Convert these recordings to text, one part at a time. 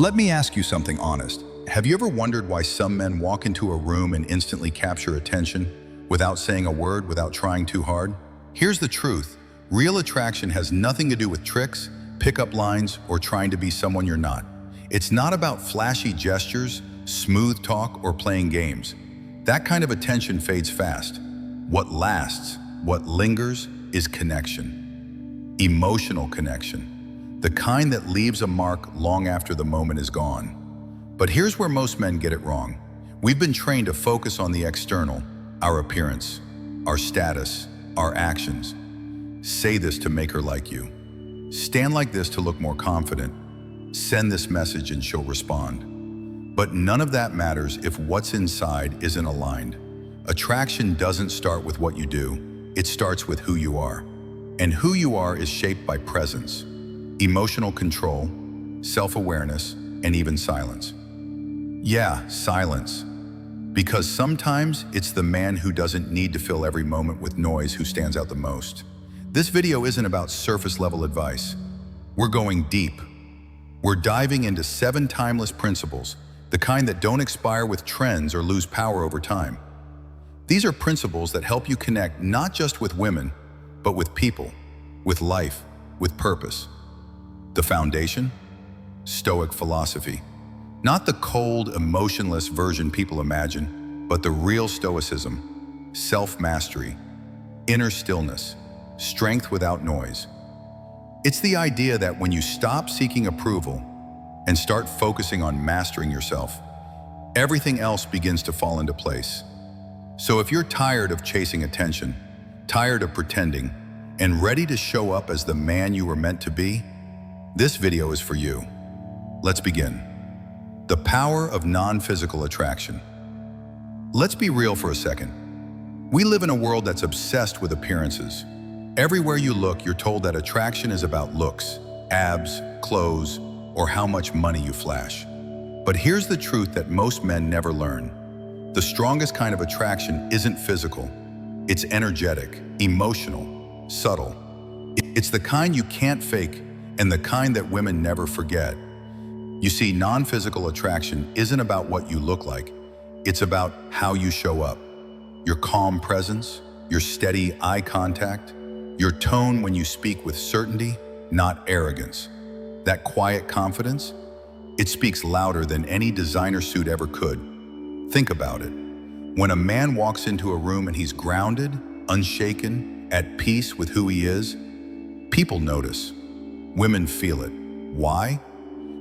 Let me ask you something honest. Have you ever wondered why some men walk into a room and instantly capture attention without saying a word, without trying too hard? Here's the truth. Real attraction has nothing to do with tricks, pickup lines, or trying to be someone you're not. It's not about flashy gestures, smooth talk, or playing games. That kind of attention fades fast. What lasts, what lingers, is connection. Emotional connection. The kind that leaves a mark long after the moment is gone. But here's where most men get it wrong. We've been trained to focus on the external, our appearance, our status, our actions. Say this to make her like you. Stand like this to look more confident. Send this message and she'll respond. But none of that matters if what's inside isn't aligned. Attraction doesn't start with what you do, it starts with who you are. And who you are is shaped by presence, emotional control, self-awareness, and even silence. Yeah, silence. Because sometimes it's the man who doesn't need to fill every moment with noise who stands out the most. This video isn't about surface-level advice. We're going deep. We're diving into 7 timeless principles, the kind that don't expire with trends or lose power over time. These are principles that help you connect not just with women, but with people, with life, with purpose. The foundation? Stoic philosophy. Not the cold, emotionless version people imagine, but the real stoicism, self-mastery, inner stillness, strength without noise. It's the idea that when you stop seeking approval and start focusing on mastering yourself, everything else begins to fall into place. So if you're tired of chasing attention, tired of pretending, and ready to show up as the man you were meant to be, this video is for you. Let's begin. The power of non-physical attraction. Let's be real for a second. We live in a world that's obsessed with appearances. Everywhere you look, you're told that attraction is about looks, abs, clothes, or how much money you flash. But here's the truth that most men never learn. The strongest kind of attraction isn't physical. It's energetic, emotional, subtle. It's the kind you can't fake and the kind that women never forget. You see, non-physical attraction isn't about what you look like. It's about how you show up. Your calm presence, your steady eye contact, your tone when you speak with certainty, not arrogance. That quiet confidence, it speaks louder than any designer suit ever could. Think about it. When a man walks into a room and he's grounded, unshaken, at peace with who he is, people notice. Women feel it. Why?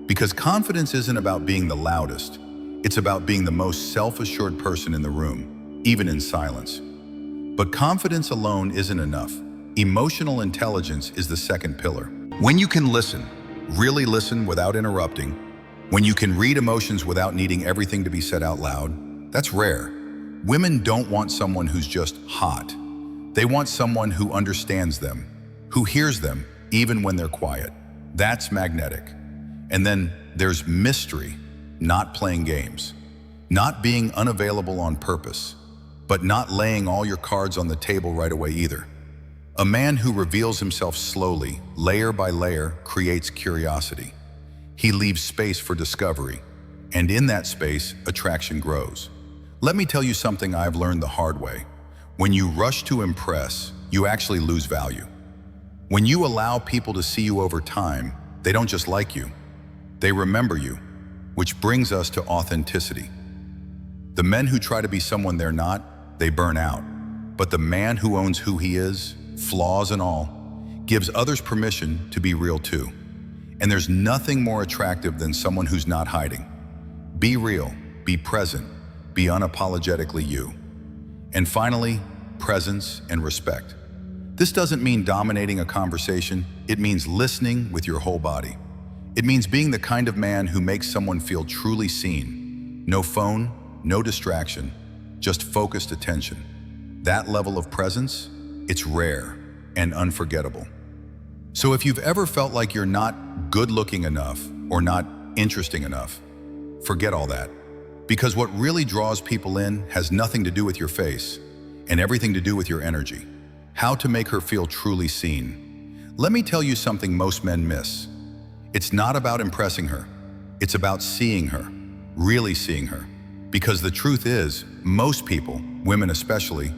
Because confidence isn't about being the loudest. It's about being the most self-assured person in the room, even in silence. But confidence alone isn't enough. Emotional intelligence is the second pillar. When you can listen, really listen without interrupting, when you can read emotions without needing everything to be said out loud, that's rare. Women don't want someone who's just hot. They want someone who understands them, who hears them, even when they're quiet. That's magnetic. And then there's mystery, not playing games, not being unavailable on purpose, but not laying all your cards on the table right away either. A man who reveals himself slowly, layer by layer, creates curiosity. He leaves space for discovery, and in that space, attraction grows. Let me tell you something I've learned the hard way. When you rush to impress, you actually lose value. When you allow people to see you over time, they don't just like you, they remember you, which brings us to authenticity. The men who try to be someone they're not, they burn out. But the man who owns who he is, flaws and all, gives others permission to be real too. And there's nothing more attractive than someone who's not hiding. Be real, be present, be unapologetically you. And finally, presence and respect. This doesn't mean dominating a conversation, it means listening with your whole body. It means being the kind of man who makes someone feel truly seen. No phone, no distraction, just focused attention. That level of presence, it's rare and unforgettable. So if you've ever felt like you're not good-looking enough or not interesting enough, forget all that. Because what really draws people in has nothing to do with your face and everything to do with your energy. How to make her feel truly seen. Let me tell you something most men miss. It's not about impressing her. It's about seeing her, really seeing her. Because the truth is, most people, women especially,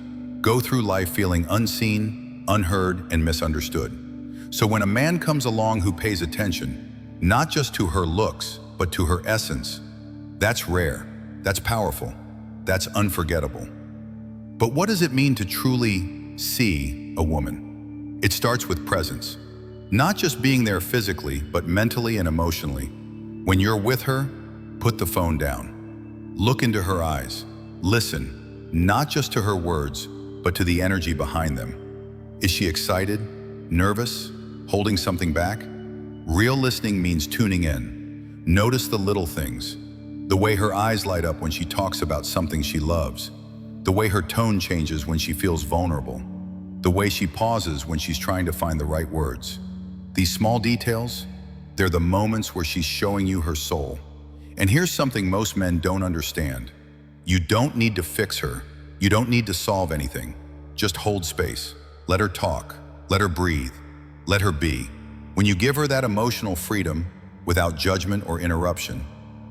go through life feeling unseen, unheard, and misunderstood. So when a man comes along who pays attention, not just to her looks, but to her essence, that's rare, that's powerful, that's unforgettable. But what does it mean to truly see a woman? It starts with presence. Not just being there physically, but mentally and emotionally. When you're with her, put the phone down. Look into her eyes. Listen, not just to her words, but to the energy behind them. Is she excited, nervous, holding something back? Real listening means tuning in. Notice the little things. The way her eyes light up when she talks about something she loves. The way her tone changes when she feels vulnerable. The way she pauses when she's trying to find the right words. These small details, they're the moments where she's showing you her soul. And here's something most men don't understand. You don't need to fix her. You don't need to solve anything. Just hold space. Let her talk. Let her breathe. Let her be. When you give her that emotional freedom, without judgment or interruption,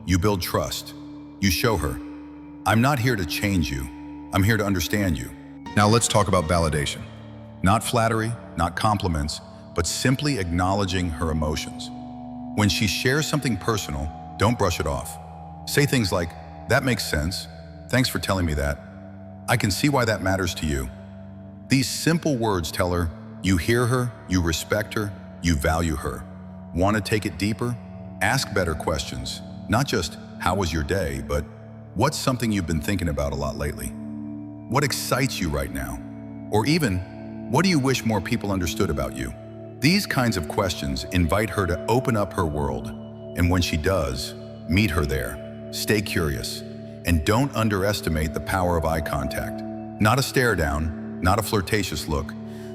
you build trust. You show her, I'm not here to change you. I'm here to understand you. Now let's talk about validation. Not flattery, not compliments, but simply acknowledging her emotions. When she shares something personal, don't brush it off. Say things like, that makes sense. Thanks for telling me that. I can see why that matters to you. These simple words tell her you hear her, you respect her, you value her. Want to take it deeper? Ask better questions. Not just, how was your day, but what's something you've been thinking about a lot lately? What excites you right now? Or even, what do you wish more people understood about you? These kinds of questions invite her to open up her world, and when she does, meet her there. Stay curious, and don't underestimate the power of eye contact. Not a stare down, not a flirtatious look,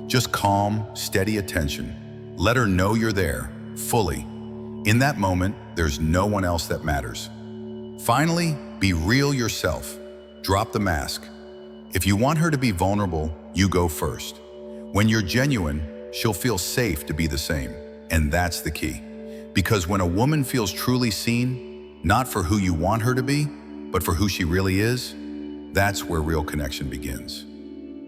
just calm, steady attention. Let her know you're there, fully. In that moment, there's no one else that matters. Finally, be real yourself. Drop the mask. If you want her to be vulnerable, you go first. When you're genuine, she'll feel safe to be the same. And that's the key. Because when a woman feels truly seen, not for who you want her to be, but for who she really is, that's where real connection begins.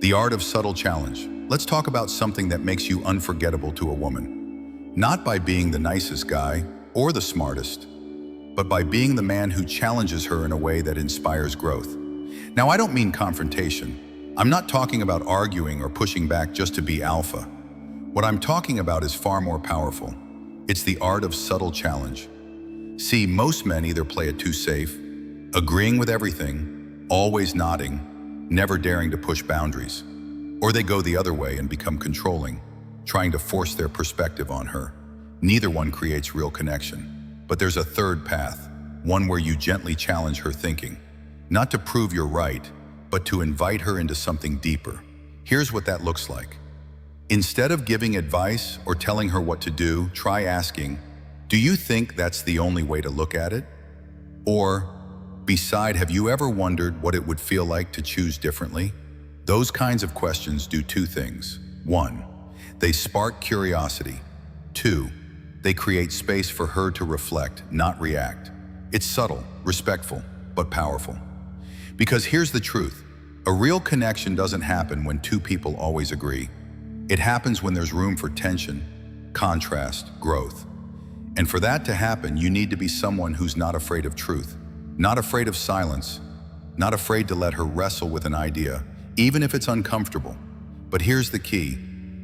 The art of subtle challenge. Let's talk about something that makes you unforgettable to a woman. Not by being the nicest guy or the smartest, but by being the man who challenges her in a way that inspires growth. Now, I don't mean confrontation. I'm not talking about arguing or pushing back just to be alpha. What I'm talking about is far more powerful. It's the art of subtle challenge. See, most men either play it too safe, agreeing with everything, always nodding, never daring to push boundaries, or they go the other way and become controlling, trying to force their perspective on her. Neither one creates real connection. But there's a third path, one where you gently challenge her thinking, not to prove you're right, but to invite her into something deeper. Here's what that looks like. Instead of giving advice or telling her what to do, try asking, do you think that's the only way to look at it? Or, beside, have you ever wondered what it would feel like to choose differently? Those kinds of questions do two things. 1, they spark curiosity. 2, they create space for her to reflect, not react. It's subtle, respectful, but powerful. Because here's the truth. A real connection doesn't happen when two people always agree. It happens when there's room for tension, contrast, growth. And for that to happen, you need to be someone who's not afraid of truth, not afraid of silence, not afraid to let her wrestle with an idea, even if it's uncomfortable. But here's the key.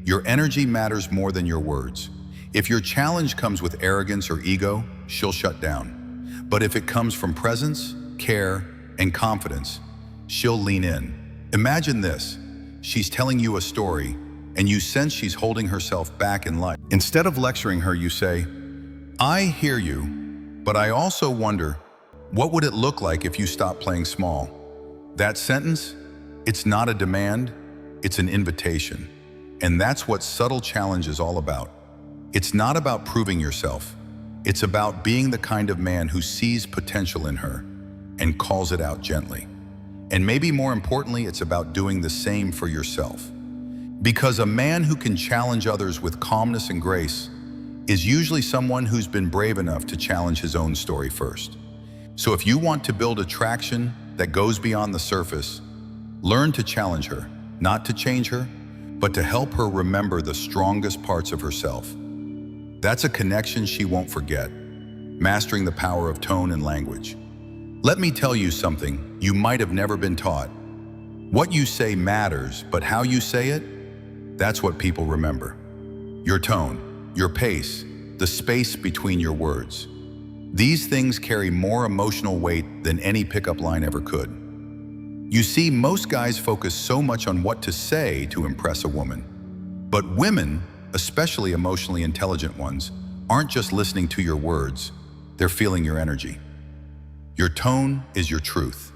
Your energy matters more than your words. If your challenge comes with arrogance or ego, she'll shut down. But if it comes from presence, care, and confidence, she'll lean in. Imagine this. She's telling you a story, and you sense she's holding herself back in life. Instead of lecturing her, you say, I hear you, but I also wonder, what would it look like if you stopped playing small? That sentence, it's not a demand, it's an invitation. And that's what subtle challenge is all about. It's not about proving yourself. It's about being the kind of man who sees potential in her and calls it out gently. And maybe more importantly, it's about doing the same for yourself. Because a man who can challenge others with calmness and grace is usually someone who's been brave enough to challenge his own story first. So if you want to build attraction that goes beyond the surface, learn to challenge her, not to change her, but to help her remember the strongest parts of herself. That's a connection she won't forget, mastering the power of tone and language. Let me tell you something you might have never been taught. What you say matters, but how you say it, that's what people remember. Your tone, your pace, the space between your words. These things carry more emotional weight than any pickup line ever could. You see, most guys focus so much on what to say to impress a woman. But women, especially emotionally intelligent ones, aren't just listening to your words, they're feeling your energy. Your tone is your truth.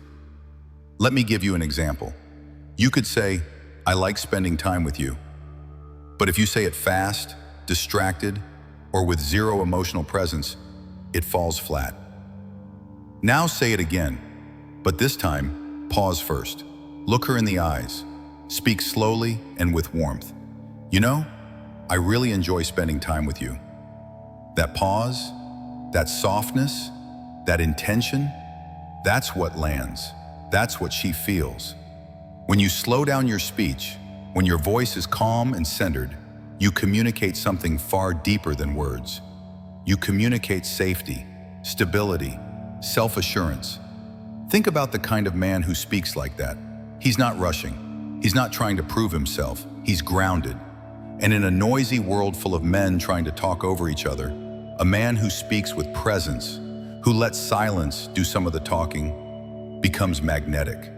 Let me give you an example. You could say, "I like spending time with you." But if you say it fast, distracted, or with zero emotional presence, it falls flat. Now say it again, but this time, pause first. Look her in the eyes. Speak slowly and with warmth. "You know, I really enjoy spending time with you." That pause, that softness, that intention, that's what lands. That's what she feels. When you slow down your speech, when your voice is calm and centered, you communicate something far deeper than words. You communicate safety, stability, self-assurance. Think about the kind of man who speaks like that. He's not rushing. He's not trying to prove himself. He's grounded. And in a noisy world full of men trying to talk over each other, a man who speaks with presence, who lets silence do some of the talking, becomes magnetic.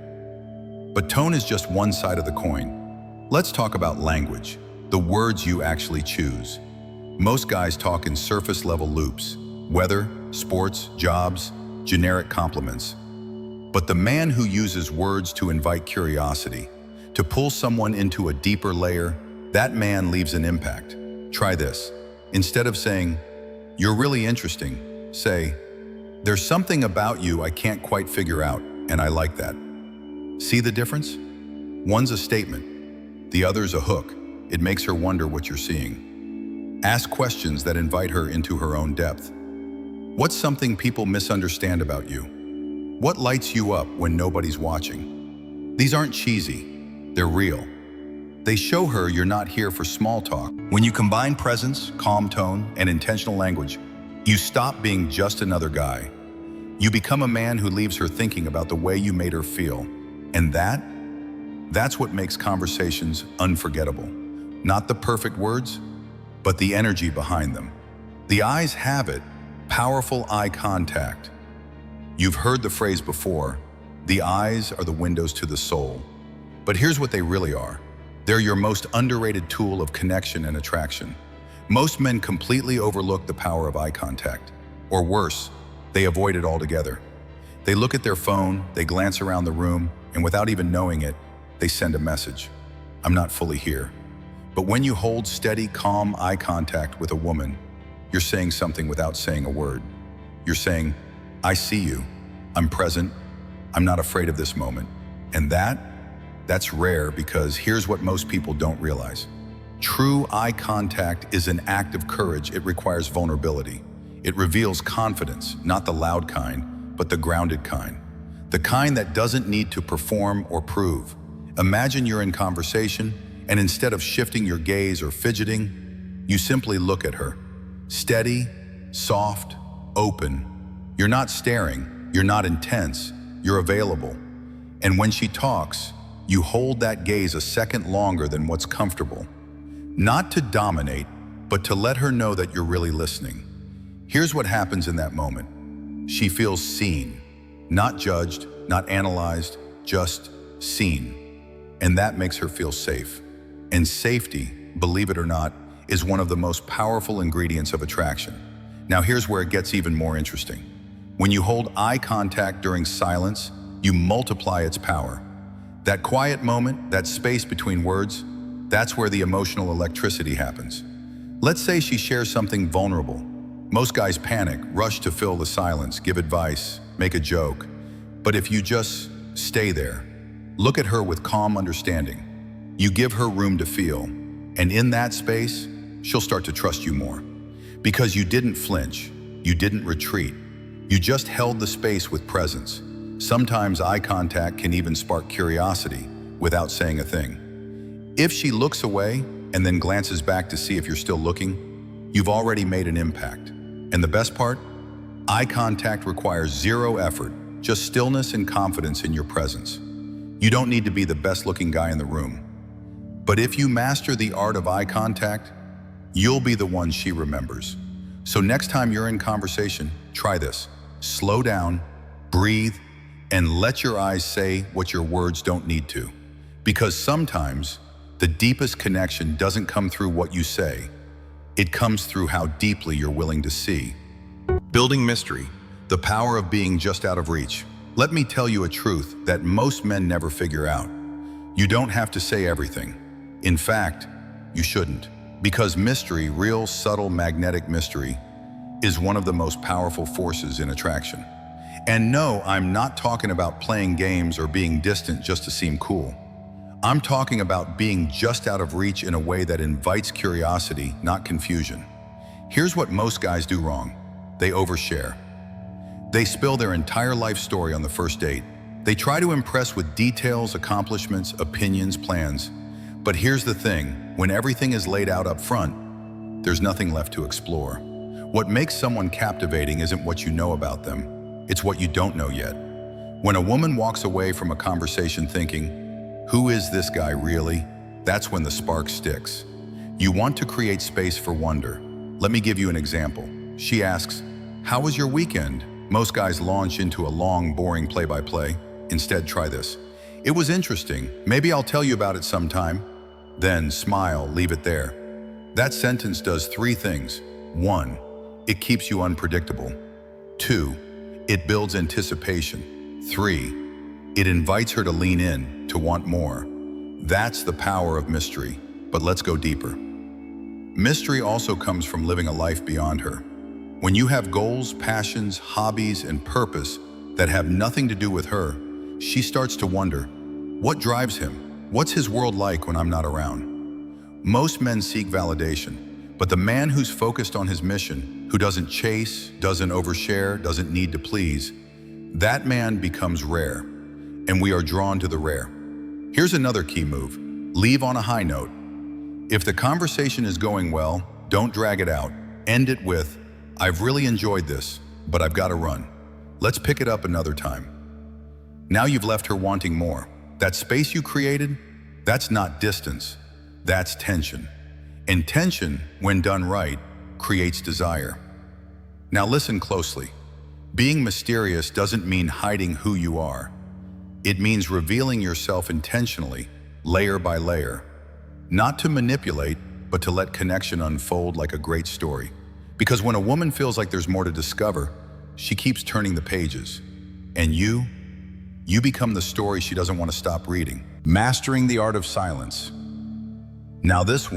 But tone is just one side of the coin. Let's talk about language, the words you actually choose. Most guys talk in surface-level loops, weather, sports, jobs, generic compliments. But the man who uses words to invite curiosity, to pull someone into a deeper layer, that man leaves an impact. Try this. Instead of saying, "You're really interesting," say, "There's something about you I can't quite figure out, and I like that." See the difference? One's a statement, the other's a hook. It makes her wonder what you're seeing. Ask questions that invite her into her own depth. What's something people misunderstand about you? What lights you up when nobody's watching? These aren't cheesy, they're real. They show her you're not here for small talk. When you combine presence, calm tone, and intentional language, you stop being just another guy. You become a man who leaves her thinking about the way you made her feel. And that's what makes conversations unforgettable. Not the perfect words, but the energy behind them. The eyes have it, powerful eye contact. You've heard the phrase before, the eyes are the windows to the soul. But here's what they really are. They're your most underrated tool of connection and attraction. Most men completely overlook the power of eye contact. Or worse, they avoid it altogether. They look at their phone, they glance around the room, and without even knowing it, they send a message. "I'm not fully here." But when you hold steady, calm eye contact with a woman, you're saying something without saying a word. You're saying, "I see you, I'm present, I'm not afraid of this moment." And that's rare, because here's what most people don't realize. True eye contact is an act of courage. It requires vulnerability. It reveals confidence, not the loud kind, but the grounded kind. The kind that doesn't need to perform or prove. Imagine you're in conversation, and instead of shifting your gaze or fidgeting, you simply look at her. Steady, soft, open. You're not staring, you're not intense, you're available. And when she talks, you hold that gaze a second longer than what's comfortable. Not to dominate, but to let her know that you're really listening. Here's what happens in that moment. She feels seen, not judged, not analyzed, just seen. And that makes her feel safe. And safety, believe it or not, is one of the most powerful ingredients of attraction. Now here's where it gets even more interesting. When you hold eye contact during silence, you multiply its power. That quiet moment, that space between words, that's where the emotional electricity happens. Let's say she shares something vulnerable. Most guys panic, rush to fill the silence, give advice, make a joke. But if you just stay there, look at her with calm understanding, you give her room to feel, and in that space, she'll start to trust you more. Because you didn't flinch, you didn't retreat. You just held the space with presence. Sometimes eye contact can even spark curiosity without saying a thing. If she looks away and then glances back to see if you're still looking, you've already made an impact. And the best part? Eye contact requires zero effort, just stillness and confidence in your presence. You don't need to be the best-looking guy in the room. But if you master the art of eye contact, you'll be the one she remembers. So next time you're in conversation, try this. Slow down, breathe, and let your eyes say what your words don't need to. Because sometimes the deepest connection doesn't come through what you say. It comes through how deeply you're willing to see. Building mystery, the power of being just out of reach. Let me tell you a truth that most men never figure out. You don't have to say everything. In fact, you shouldn't. Because mystery, real, subtle, magnetic mystery, is one of the most powerful forces in attraction. And no, I'm not talking about playing games or being distant just to seem cool. I'm talking about being just out of reach in a way that invites curiosity, not confusion. Here's what most guys do wrong. They overshare. They spill their entire life story on the first date. They try to impress with details, accomplishments, opinions, plans. But here's the thing, when everything is laid out up front, there's nothing left to explore. What makes someone captivating isn't what you know about them, it's what you don't know yet. When a woman walks away from a conversation thinking, "Who is this guy really?" That's when the spark sticks. You want to create space for wonder. Let me give you an example. She asks, "How was your weekend?" Most guys launch into a long, boring play-by-play. Instead, try this. "It was interesting. Maybe I'll tell you about it sometime." Then smile, leave it there. That sentence does three things. 1, it keeps you unpredictable. 2, it builds anticipation. 3, it invites her to lean in, to want more. That's the power of mystery. But let's go deeper. Mystery also comes from living a life beyond her. When you have goals, passions, hobbies, and purpose that have nothing to do with her, she starts to wonder, what drives him? What's his world like when I'm not around? Most men seek validation, but the man who's focused on his mission, who doesn't chase, doesn't overshare, doesn't need to please, that man becomes rare, and we are drawn to the rare. Here's another key move. Leave on a high note. If the conversation is going well, don't drag it out. End it with, "I've really enjoyed this, but I've got to run. Let's pick it up another time." Now you've left her wanting more. That space you created, that's not distance, that's tension. And tension, when done right, creates desire. Now listen closely. Being mysterious doesn't mean hiding who you are. It means revealing yourself intentionally, layer by layer. Not to manipulate, but to let connection unfold like a great story. Because when a woman feels like there's more to discover, she keeps turning the pages. And you become the story she doesn't want to stop reading. Mastering the art of silence. Now this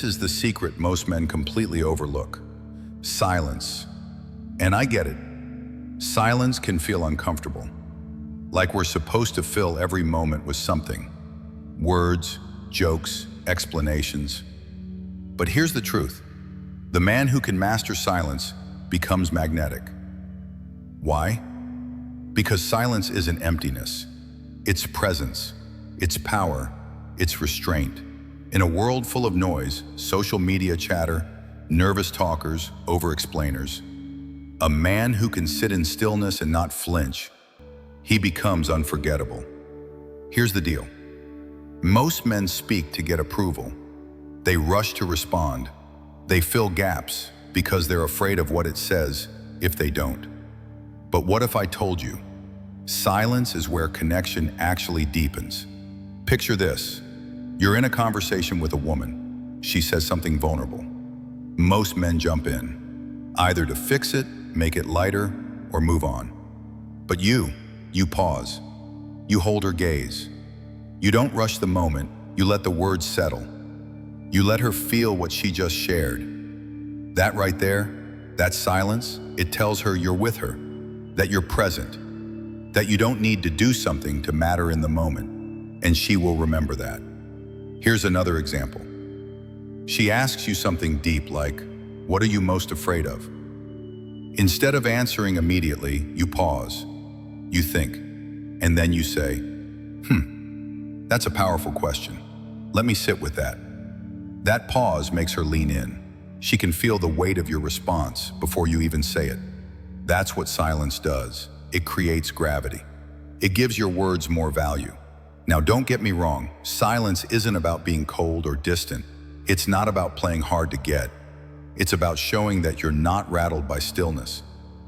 is the secret most men completely overlook. Silence. And I get it. Silence can feel uncomfortable. Like we're supposed to fill every moment with something. Words, jokes, explanations. But here's the truth. The man who can master silence becomes magnetic. Why? Because silence isn't emptiness. It's presence, it's power, it's restraint. In a world full of noise, social media chatter, nervous talkers, over-explainers, a man who can sit in stillness and not flinch, he becomes unforgettable. Here's the deal. Most men speak to get approval. They rush to respond. They fill gaps because they're afraid of what it says if they don't. But what if I told you? Silence is where connection actually deepens. Picture this. You're in a conversation with a woman. She says something vulnerable. Most men jump in, either to fix it, make it lighter, or move on. But you pause. You hold her gaze. You don't rush the moment. You let the words settle. You let her feel what she just shared. That right there, that silence, it tells her you're with her, that you're present, that you don't need to do something to matter in the moment, and she will remember that. Here's another example. She asks you something deep like, What are you most afraid of? Instead of answering immediately, you pause, you think, and then you say, that's a powerful question. Let me sit with that. That pause makes her lean in. She can feel the weight of your response before you even say it. That's what silence does. It creates gravity. It gives your words more value. Now, don't get me wrong, silence isn't about being cold or distant. It's not about playing hard to get. It's about showing that you're not rattled by stillness,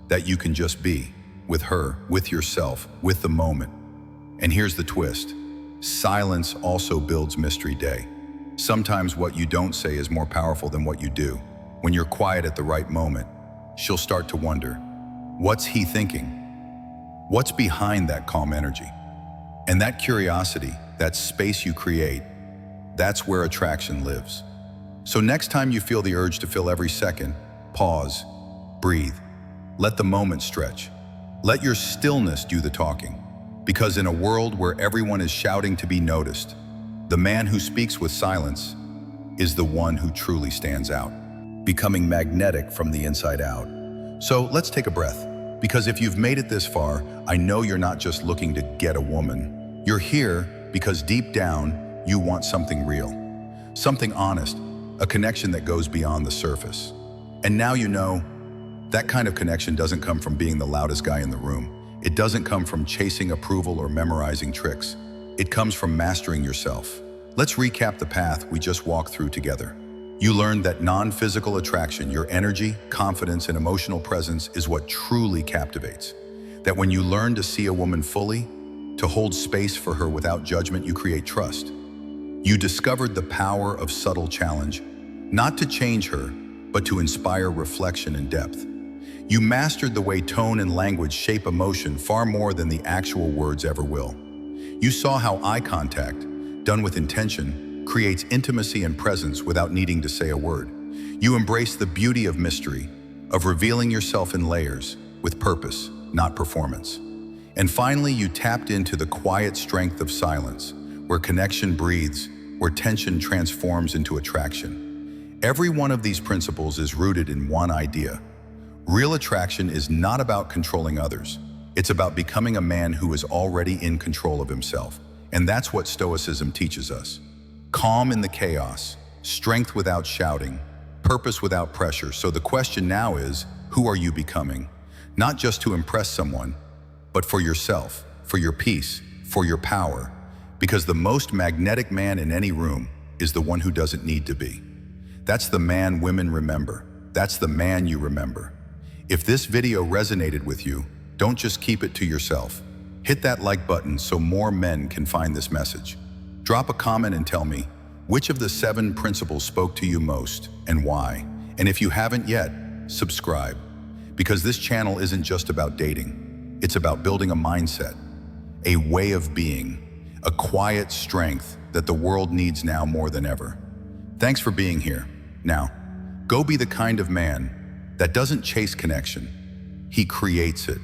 that you can just be, with her, with yourself, with the moment. And here's the twist. Silence also builds mystery day. Sometimes what you don't say is more powerful than what you do. When you're quiet at the right moment, she'll start to wonder, what's he thinking? What's behind that calm energy? And that curiosity, that space you create, that's where attraction lives. So next time you feel the urge to fill every second, pause, breathe, let the moment stretch. Let your stillness do the talking. Because in a world where everyone is shouting to be noticed, the man who speaks with silence is the one who truly stands out, becoming magnetic from the inside out. So let's take a breath, because if you've made it this far, I know you're not just looking to get a woman. You're here because deep down, you want something real, something honest, a connection that goes beyond the surface. And now you know, that kind of connection doesn't come from being the loudest guy in the room. It doesn't come from chasing approval or memorizing tricks. It comes from mastering yourself. Let's recap the path we just walked through together. You learned that non-physical attraction, your energy, confidence, and emotional presence is what truly captivates. That when you learn to see a woman fully, to hold space for her without judgment, you create trust. You discovered the power of subtle challenge, not to change her, but to inspire reflection and depth. You mastered the way tone and language shape emotion far more than the actual words ever will. You saw how eye contact, done with intention, creates intimacy and presence without needing to say a word. You embraced the beauty of mystery, of revealing yourself in layers, with purpose, not performance. And finally, you tapped into the quiet strength of silence, where connection breathes, where tension transforms into attraction. Every one of these principles is rooted in one idea. Real attraction is not about controlling others. It's about becoming a man who is already in control of himself. And that's what Stoicism teaches us. Calm in the chaos, strength without shouting, purpose without pressure. So the question now is, who are you becoming? Not just to impress someone, but for yourself, for your peace, for your power. Because the most magnetic man in any room is the one who doesn't need to be. That's the man women remember. That's the man you remember. If this video resonated with you, don't just keep it to yourself. Hit that like button so more men can find this message. Drop a comment and tell me, which of the 7 principles spoke to you most and why? And if you haven't yet, subscribe. Because this channel isn't just about dating. It's about building a mindset, a way of being, a quiet strength that the world needs now more than ever. Thanks for being here. Now, go be the kind of man that doesn't chase connection. He creates it.